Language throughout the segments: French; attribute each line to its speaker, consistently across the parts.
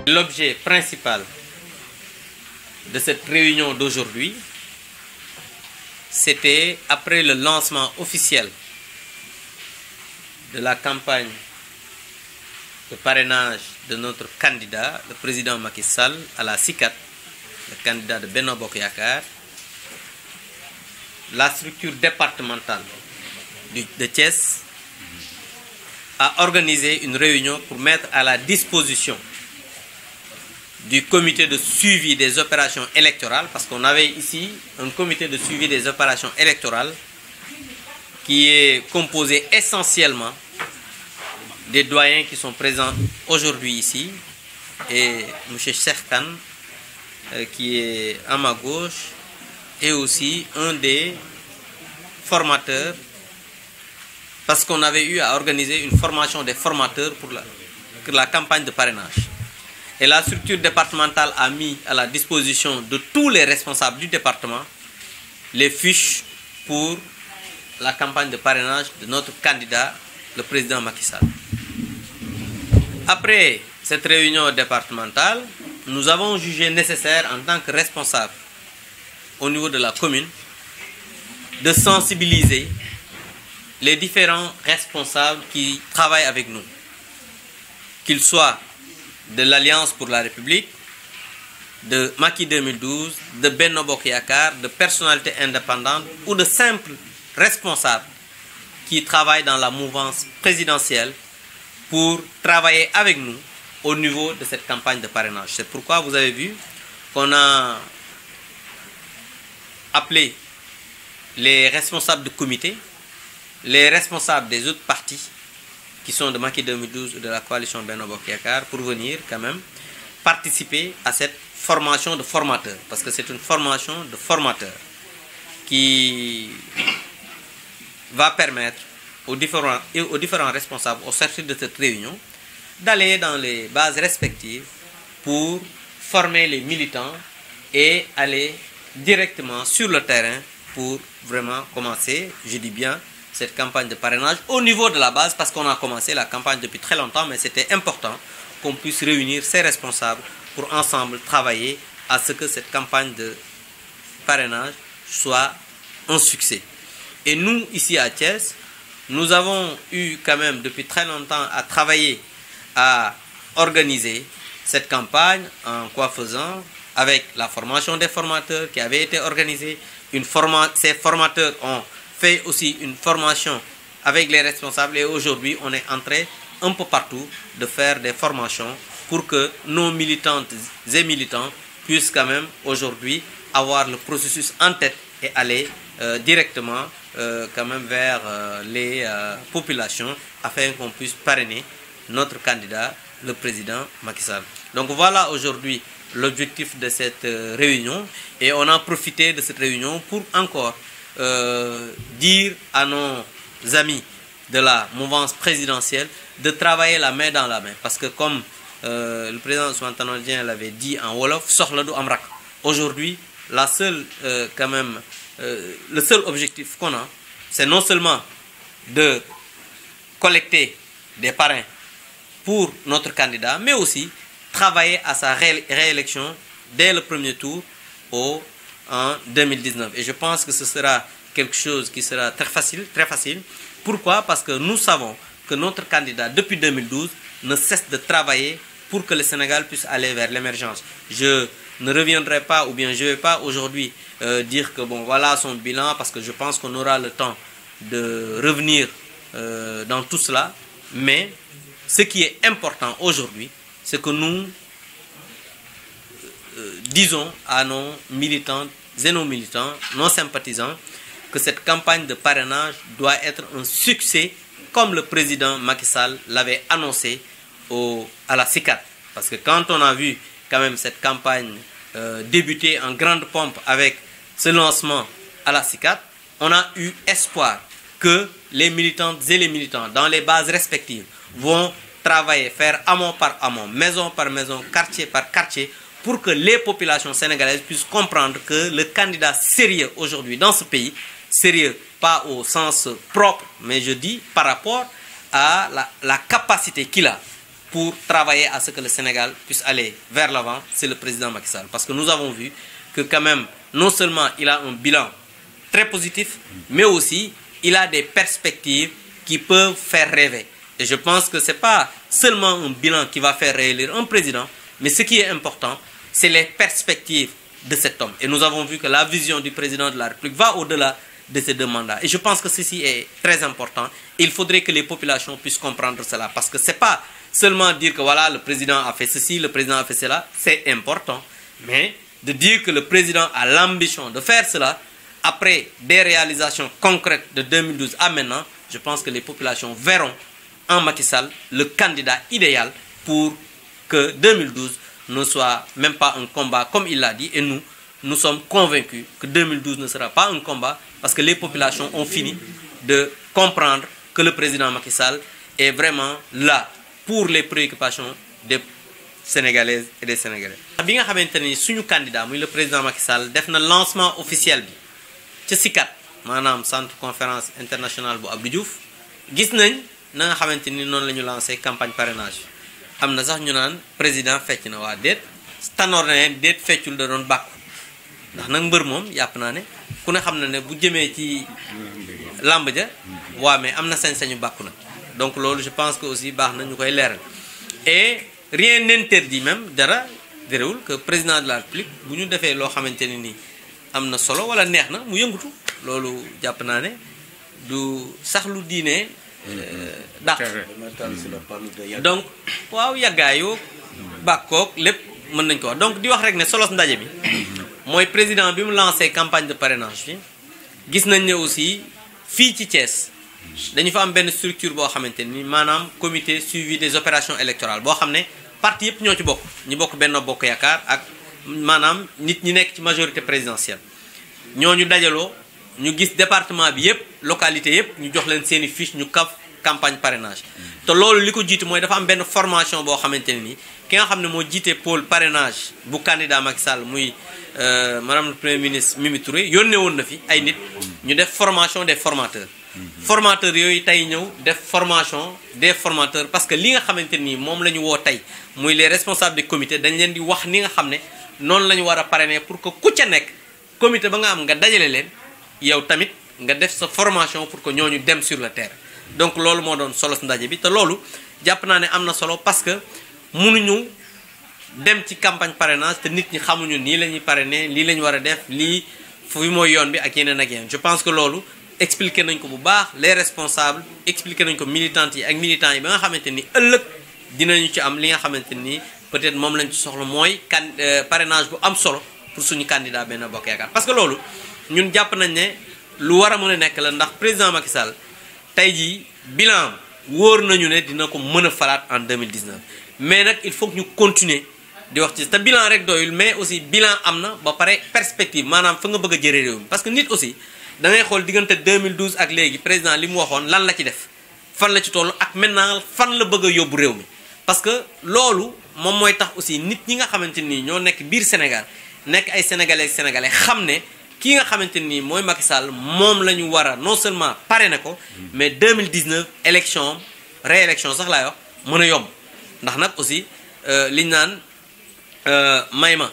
Speaker 1: L'objet principal de cette réunion d'aujourd'hui, c'était après le lancement officiel de la campagne de parrainage de notre candidat, le président Macky Sall, à la CICAD, le candidat de Benno Bokk Yakaar. La structure départementale de Thiès a organisé une réunion pour mettre à la disposition du comité de suivi des opérations électorales, parce qu'on avait ici un comité de suivi des opérations électorales qui est composé essentiellement des doyens qui sont présents aujourd'hui ici, et M. Cheikh Kane qui est à ma gauche, et aussi un des formateurs, parce qu'on avait eu à organiser une formation des formateurs pour la campagne de parrainage. Et la structure départementale a mis à la disposition de tous les responsables du département les fiches pour la campagne de parrainage de notre candidat, le président Macky Sall. Après cette réunion départementale, nous avons jugé nécessaire en tant que responsable au niveau de la commune de sensibiliser les différents responsables qui travaillent avec nous, qu'ils soient de l'Alliance pour la République, de Macky 2012, de Benno Bokk Yakaar, de personnalités indépendantes ou de simples responsables qui travaillent dans la mouvance présidentielle pour travailler avec nous au niveau de cette campagne de parrainage. C'est pourquoi vous avez vu qu'on a appelé les responsables de comité, les responsables des autres partis qui sont de Macky 2012 ou de la coalition Benno Bokk Yakaar pour venir quand même participer à cette formation de formateurs, parce que c'est une formation de formateurs qui va permettre aux différents responsables au sortir de cette réunion d'aller dans les bases respectives pour former les militants et aller directement sur le terrain pour vraiment commencer, je dis bien, cette campagne de parrainage au niveau de la base, parce qu'on a commencé la campagne depuis très longtemps, mais c'était important qu'on puisse réunir ces responsables pour ensemble travailler à ce que cette campagne de parrainage soit un succès. Et nous, ici à Thiès, nous avons eu quand même depuis très longtemps à travailler, à organiser cette campagne en quoi faisant avec la formation des formateurs qui avait été organisée. Ces formateurs ont fait aussi une formation avec les responsables et aujourd'hui on est en train un peu partout de faire des formations pour que nos militantes et militants puissent quand même aujourd'hui avoir le processus en tête et aller directement quand même vers les populations afin qu'on puisse parrainer notre candidat, le président Macky Sall. Donc voilà aujourd'hui l'objectif de cette réunion, et on a profité de cette réunion pour encore dire à nos amis de la mouvance présidentielle de travailler la main dans la main, parce que comme le président Ousmane Tanor Dieng l'avait dit en Wolof, soxla du am rak. Aujourd'hui, la seule quand même le seul objectif qu'on a, c'est non seulement de collecter des parrains pour notre candidat, mais aussi travailler à sa réélection dès le premier tour en 2019. Et je pense que ce sera quelque chose qui sera très facile, très facile. Pourquoi? Parce que nous savons que notre candidat, depuis 2012, ne cesse de travailler pour que le Sénégal puisse aller vers l'émergence. Je ne reviendrai pas, ou bien je ne vais pas aujourd'hui dire que bon, voilà son bilan, parce que je pense qu'on aura le temps de revenir dans tout cela. Mais ce qui est important aujourd'hui, c'est que nous disons à nos militantes et nos militants, nos sympathisants, que cette campagne de parrainage doit être un succès comme le président Macky Sall l'avait annoncé à la CICAD. Parce que quand on a vu quand même cette campagne débuter en grande pompe avec ce lancement à la CICAD, on a eu espoir que les militantes et les militants dans les bases respectives vont travailler, faire amont par amont, maison par maison, quartier par quartier, pour que les populations sénégalaises puissent comprendre que le candidat sérieux aujourd'hui dans ce pays, sérieux pas au sens propre, mais je dis par rapport à la capacité qu'il a pour travailler à ce que le Sénégal puisse aller vers l'avant, c'est le président Macky Sall. Parce que nous avons vu que quand même, non seulement il a un bilan très positif, mais aussi il a des perspectives qui peuvent faire rêver. Et je pense que ce n'est pas seulement un bilan qui va faire réélire un président, mais ce qui est important, c'est les perspectives de cet homme. Et nous avons vu que la vision du président de la République va au-delà de ces 2 mandats. Et je pense que ceci est très important. Il faudrait que les populations puissent comprendre cela. Parce que ce n'est pas seulement dire que voilà, le président a fait ceci, le président a fait cela. C'est important. Mais de dire que le président a l'ambition de faire cela, après des réalisations concrètes de 2012 à maintenant, je pense que les populations verront en Macky Sall le candidat idéal pour que 2012 ne soit même pas un combat comme il l'a dit. Et nous sommes convaincus que 2012 ne sera pas un combat parce que les populations ont fini de comprendre que le président Macky Sall est vraiment là pour les préoccupations des Sénégalaises et des Sénégalais. bi nga xamante ni suñu candidat muy le président Macky Sall def na lancement officiel bi ci SICAD maanaam centre conférence internationale bu Abdou Diouf gis nañ na nga xamante ni noonu la ñu lancé campagne parrainage am na sax ñu naan président fecc na waa déet tanoor na ne déet feccul da doon bàkku ndax nag mbër moom yàpp naa ne ku ne xam na ne bu jëmee ci làmb ja waa mais am na sañ-sañu bàkku nag donc loolu je pense que aussi baax na ñu koy leeral et rien n'interdit même dara déréwul que président de la République bu ñu defee loo xamante ne nii am na solo wala neex na mu yëngutu loolu jàpp naa ne du sax lu diine dàq donc waaw yàggaayoo bàkkoog lépp mën nañ ko wax donc di wax rek ne solos ndaje bi mooy président bi mu lancé campagne de parrainage bi gis nañ ne aussi fii ci Thiès dañu fa am benn structure boo xamante ni maanaam comité suivi des opérations électorales boo xam ne parti yëpp ñoo ci bokk ñi bokk Benno Bokk Yaakaar ak maanaam nit ñi nekk ci majorité présidentielle ñooñu dajaloo ñu gis département bi yëpp localité yëpp ñu jox leen seeni fiche ñu kaf campagne parrainage te loolu li ko jiitu mooy dafa am benn formation boo xamante ne ni ki nga xam ne moo jiite pôle parrainage bu candidat Macky Sall muy madame le premier ministre Mimi Touré yónnee woon na fi ay nit ñu def formation des formateurs formateurs yooyu tey ñëw def formation des formateurs parce que li nga xamante nii moom la ñu woo tey muy les responsables des comités dañ leen di wax ni nga xam ne noonu la ñu war a parrainer pour que ku ca nekk comité ba nga am nga dajale leen yow tamit nga def sa formation pour que ñooñu dem sur le terrain donc loolu moo doon solo ndaje bi te loolu jàpp naa ne am na solo parce que mënuñu dem ci campagne parrainage te nit ñi xamuñu nii la ñuy parrainer lii la ñu war a def lii fi mooy yoon bi ak yeneen ak yeneen je pense que loolu expliqué nañ ko bu baax les responsables expliqué nañ ko militantes yi ak militants yi ba nga xamante ni ëllëg dinañu ci am li nga xamante ni peut-être moom lañ ci soxla mooy parrainage bu am solo pour suñu candidat Benno Bokk Yaakaar parce que loolu ñun jàpp nañ ne lu war a mën a nekk la ndax président Macky Sall tey jii bilan wóor nañu ne dina ko mën a falaat en 2019 mais nag il faut que ñu continuer di wax ci te bilan rek doyul mais aussi bilan am na ba pare perspective maanaam fa nga bëgg a jëlee réew mi parce que nit aussi da ngay xool diggante 2012 ak léegi président li mu waxoon lan la ci def fan la ci toll ak maintenant fan la bëgg a yóbbu réew mi parce que loolu moom mooy tax aussi nit ñi nga xamante nii ñoo nekk biir Sénégal nekk ay sénégalais xam ne kii nga xamante nii mooy Macky Sall moom la ñu war a non seulement parrainer ko mais 2019 élection réélection sax laay wax mën a yomb ndax nag aussi liñ naan may ma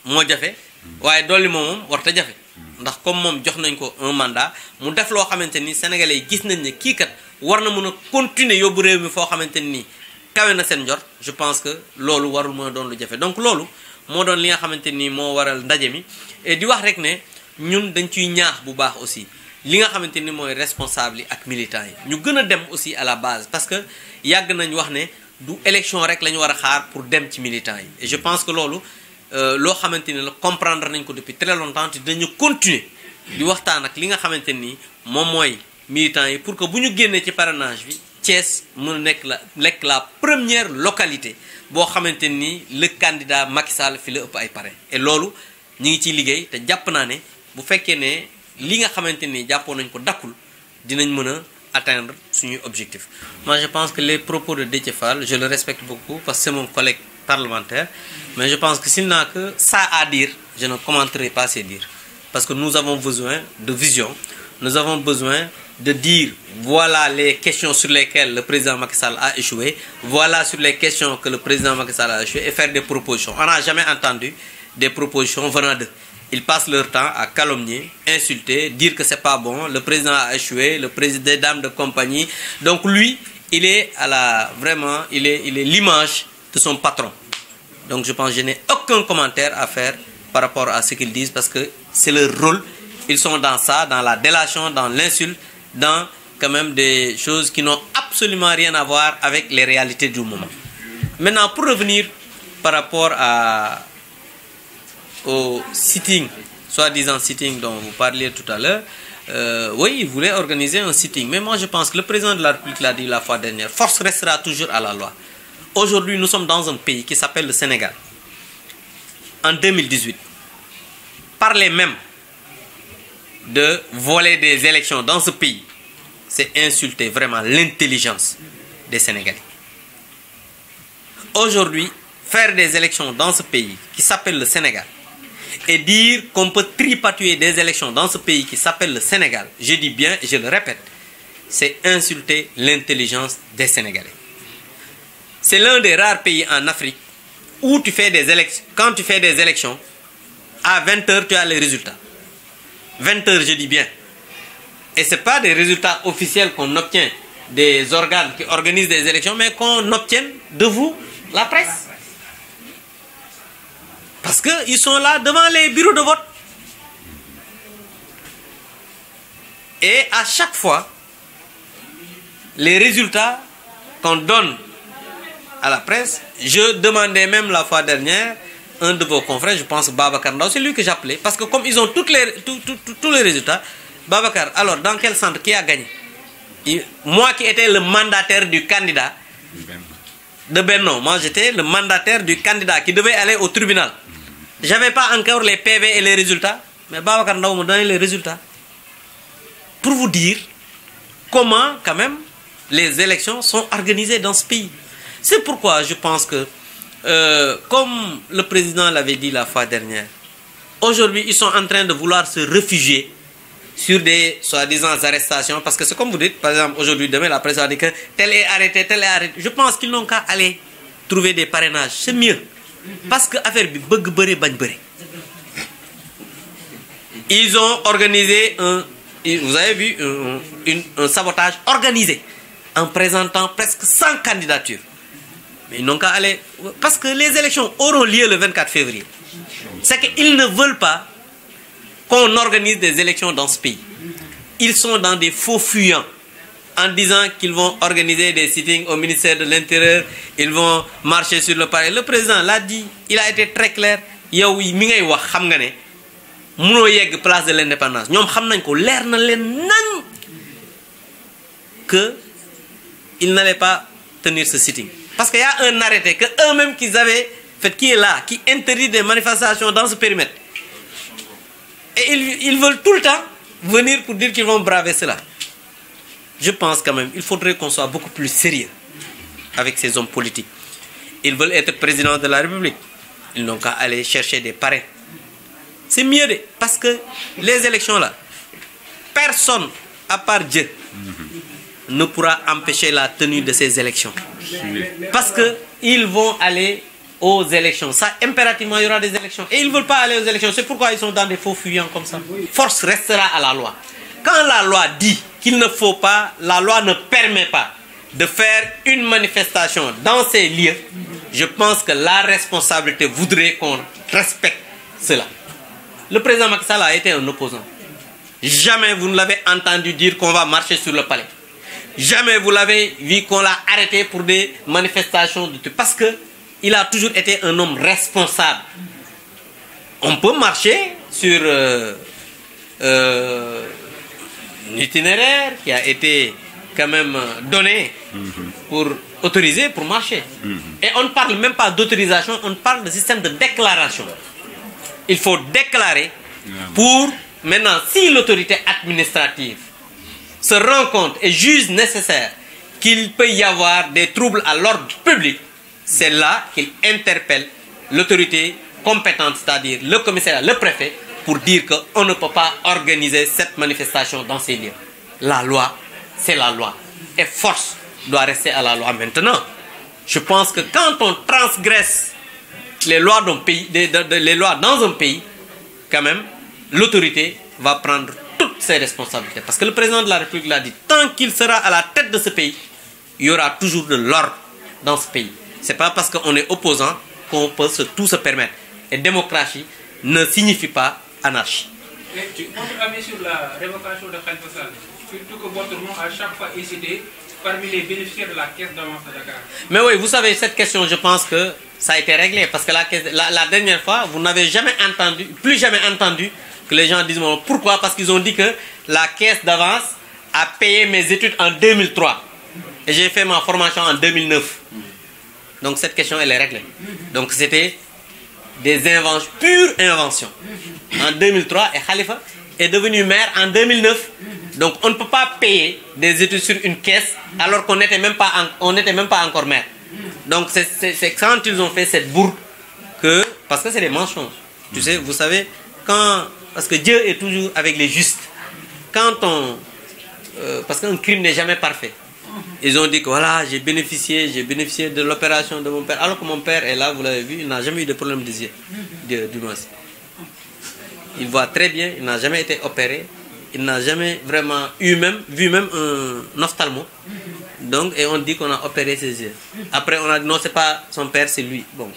Speaker 1: moo jafe waaye dolli moom warta jafe ndax comme moom jox nañ ko un mandat mu def loo xamante ni sénégalais yi gis nañ ne kii kat war na mën a continuer yóbbu réew mi foo xamante ni kawe na seen njort je pense que loolu warul mën a doon lu jafe donc loolu moo doon li nga xamante ni moo waral ndaje mi et di wax rek ne ñun dañ ciy ñaax bu baax aussi li nga xamante ni mooy responsable yi ak militants yi ñu gën a dem aussi à la base parce que yàgg nañ wax ne du élection rek la ñu war a xaar pour dem ci militants yi et je pense que loolu loo xamante ni la comprendre nañ ko depuis très longtemps te dañu continuer di waxtaan ak li nga xamante ni moom mooy militants yi pour que bu ñu génnee ci parrainage bi Thiès mën a nekk la première localité boo xamante ni le candidat Macky Sall fi la ëpp ay parrain et loolu ñu ngi ciy liggéey te jàpp naa ne bu fekkee ne li nga xamante ni jàppoon nañ ko dakkul dinañ mën a atteindre suñuy objectif. Moi je pense que les propos de Déthié Fall je le respecte beaucoup parce que c'est mon collègue parlementaire mais je pense que s'il n'a que ça à dire je ne commenterai pas ses dires parce que nous avons besoin de vision nous avons besoin de dire voilà les questions sur lesquelles le président Macky Sall a échoué, voilà sur les questions que le président Macky Sall a échoué et faire des propositions. On n'a jamais entendu des propositions venant d'eux. Ils passent leur temps à calomnier, insulter, dire que c'est pas bon, le président a échoué, le président des dames de compagnie. Donc lui, il est vraiment, il est l'image de son patron. Donc je pense que je n'ai aucun commentaire à faire par rapport à ce qu'ils disent parce que c'est leur rôle. Ils sont dans ça, dans la délation, dans l'insulte, dans quand même des choses qui n'ont absolument rien à voir avec les réalités du moment. Maintenant, pour revenir par rapport au sitting, soi-disant sitting dont vous parliez tout à l'heure, oui, il voulait organiser un sitting. Mais moi, je pense que le président de la République l'a dit la fois dernière, force restera toujours à la loi. Aujourd'hui, nous sommes dans un pays qui s'appelle le Sénégal. En 2018, parler même de voler des élections dans ce pays, c'est insulter vraiment l'intelligence des Sénégalais. Aujourd'hui, faire des élections dans ce pays qui s'appelle le Sénégal et dire qu'on peut tripatouiller des élections dans ce pays qui s'appelle le Sénégal, je dis bien et je le répète, c'est insulter l'intelligence des Sénégalais. C'est l'un des rares pays en Afrique où tu fais des élections, quand tu fais des élections, à 20h tu as les résultats. 20h, je dis bien. Et ce n'est pas des résultats officiels qu'on obtient des organes qui organisent des élections, mais qu'on obtient de vous, la presse. Parce qu'ils sont là devant les bureaux de vote. Et à chaque fois, les résultats qu'on donne à la presse, je demandais même la fois dernière, un de vos confrères, je pense Babacar Ndao, c'est lui que j'appelais, parce que comme ils ont tous les résultats, Babacar, alors dans quel centre, qui a gagné? Moi qui étais le mandataire du candidat de Benno, moi j'étais le mandataire du candidat qui devait aller au tribunal. Je n'avais pas encore les PV et les résultats, mais Babacar Ndao me donnait les résultats. Pour vous dire comment quand même les élections sont organisées dans ce pays. C'est pourquoi je pense que, comme le président l'avait dit la fois dernière, aujourd'hui ils sont en train de vouloir se réfugier sur des soi-disant arrestations. Parce que c'est comme vous dites, par exemple, aujourd'hui, demain, la presse a dit que tel est arrêté, tel est arrêté. Je pense qu'ils n'ont qu'à aller trouver des parrainages. C'est mieux. Parce que l'affaire bi bëgg bëre bañ bëre. Ils ont organisé vous avez vu un sabotage organisé en présentant presque 100 candidatures. Mais ils n'ont qu'à aller... Parce que les élections auront lieu le 24 février. C'est qu'ils ne veulent pas qu'on organise des élections dans ce pays. Ils sont dans des faux fuyants en disant qu'ils vont organiser des sittings au ministère de l'Intérieur, ils vont marcher sur le palais. Le président l'a dit, il a été très clair. Yow mi ngay wax xam nga né mëno yegg place de l'indépendance. Ñom xam nañ ko leer na leen nañ que il n'allait pas tenir ce sitting. Parce qu'il y a un arrêté que eux-mêmes qu'ils avaient fait qui est là, qui interdit des manifestations dans ce périmètre. Et ils veulent tout le temps venir pour dire qu'ils vont braver cela. Je pense quand même, il faudrait qu'on soit beaucoup plus sérieux avec ces hommes politiques. Ils veulent être président de la République. Ils n'ont qu'à aller chercher des parrains. C'est mieux, parce que les élections là, personne, à part Dieu, ne pourra empêcher la tenue de ces élections. Parce qu'ils vont aller aux élections. Ça, impérativement, il y aura des élections. Et ils ne veulent pas aller aux élections. C'est pourquoi ils sont dans des faux fuyants comme ça. Force restera à la loi. Quand la loi dit qu'il ne faut pas, la loi ne permet pas de faire une manifestation dans ces lieux, je pense que la responsabilité voudrait qu'on respecte cela. Le président Macky Sall a été un opposant. Jamais vous ne l'avez entendu dire qu'on va marcher sur le palais. Jamais vous l'avez vu qu'on l'a arrêté pour des manifestations. Parce qu'il a toujours été un homme responsable. On peut marcher sur un itinéraire qui a été quand même donné pour autoriser pour marcher. Et on ne parle même pas d'autorisation, on parle de système de déclaration. Il faut déclarer pour maintenant, si l'autorité administrative se rend compte et juge nécessaire qu'il peut y avoir des troubles à l'ordre public, c'est là qu'il interpelle l'autorité compétente, c'est-à-dire le commissariat, le préfet, pour dire qu'on ne peut pas organiser cette manifestation dans ces lieux. la loi, c'est la loi. Et force doit rester à la loi. Maintenant, je pense que quand on transgresse les lois les lois dans un pays, quand même, l'autorité va prendre toutes ses responsabilités. Parce que le président de la République l'a dit, tant qu'il sera à la tête de ce pays, il y aura toujours de l'ordre dans ce pays. Ce n'est pas parce qu'on est opposant qu'on peut tout se permettre. Et démocratie ne signifie pas anarchie.
Speaker 2: Votre avis sur la révocation de Khalifa Sall, surtout que votre nom a chaque fois été cité parmi les bénéficiaires de la caisse d'avance de Dakar.
Speaker 1: Mais oui, vous savez, cette question, je pense que ça a été réglé. Parce que la dernière fois, vous n'avez jamais entendu, plus jamais entendu que les gens disent pourquoi? Parce qu'ils ont dit que la caisse d'avance a payé mes études en 2003. Et j'ai fait ma formation en 2009. Donc cette question, elle est réglée. Donc c'était des inventions, pure invention. En 2003, et Khalifa est devenu maire en 2009. Donc on ne peut pas payer des études sur une caisse alors qu'on n'était même pas encore maire. Donc c'est quand ils ont fait cette bourde que, parce que c'est des mensonges. Tu sais, vous savez, parce que Dieu est toujours avec les justes. Parce qu'un crime n'est jamais parfait. Ils ont dit que voilà, j'ai bénéficié de l'opération de mon père. Alors que mon père est là, vous l'avez vu, il n'a jamais eu de problème des yeux, du moins. Il voit très bien, il n'a jamais été opéré. Il n'a jamais vraiment vu même un ophtalmo. Donc, et on dit qu'on a opéré ses yeux. Après, on a dit non, c'est pas son père, c'est lui. Bon.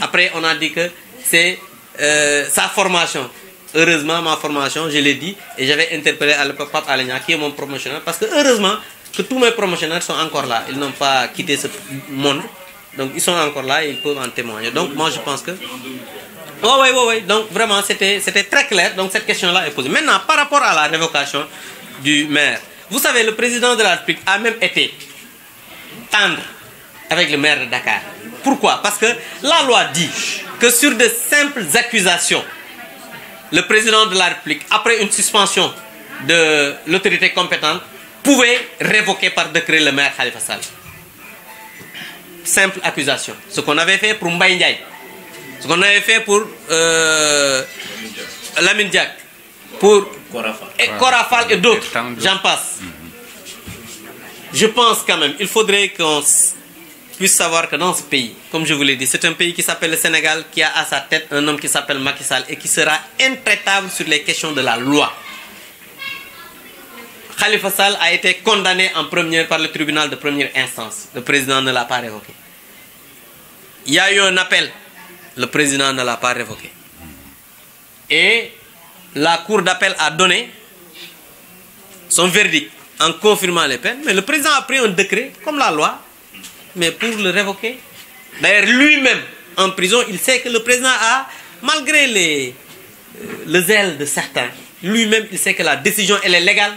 Speaker 1: Après, on a dit que c'est sa formation. Heureusement, ma formation, je l'ai dit, et j'avais interpellé à l'époque Pape Alenia, qui est mon promotionnaire, parce que heureusement que tous mes promotionnaires sont encore là. Ils n'ont pas quitté ce monde. Donc, ils sont encore là et ils peuvent en témoigner. Donc, moi, je pense que... Oui. Donc, vraiment, c'était très clair. Donc, cette question-là est posée. Maintenant, par rapport à la révocation du maire, vous savez, le président de la République a même été tendre avec le maire de Dakar. Pourquoi? Parce que la loi dit que sur de simples accusations, le président de la République, après une suspension de l'autorité compétente, pouvait révoquer par décret le maire Khalifa Sall. Simple accusation. Ce qu'on avait fait pour Mbaye Ndiaye, ce qu'on avait fait pour Lamine Diack, pour Korafal et d'autres, j'en passe. Je pense quand même, il faudrait qu'on puisse savoir que dans ce pays, comme je vous l'ai dit, c'est un pays qui s'appelle le Sénégal, qui a à sa tête un homme qui s'appelle Macky Sall et qui sera intraitable sur les questions de la loi. Khalifa Sall a été condamné en première par le tribunal de première instance. Le président ne l'a pas révoqué. Il y a eu un appel. Le président ne l'a pas révoqué. Et la cour d'appel a donné son verdict en confirmant les peines. Mais le président a pris un décret, comme la loi, mais pour le révoquer. D'ailleurs, lui-même, en prison, il sait que le président a, malgré le zèle de certains, lui-même, il sait que la décision, elle est légale.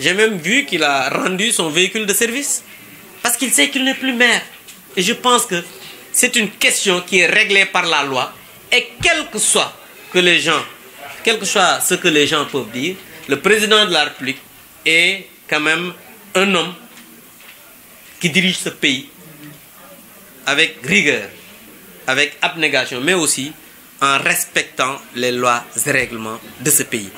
Speaker 1: J'ai même vu qu'il a rendu son véhicule de service. Parce qu'il sait qu'il n'est plus maire. Et je pense que c'est une question qui est réglée par la loi. Et quel que soit ce que les gens peuvent dire, le président de la République est quand même un homme qui dirige ce pays avec rigueur, avec abnégation, mais aussi en respectant les lois et règlements de ce pays.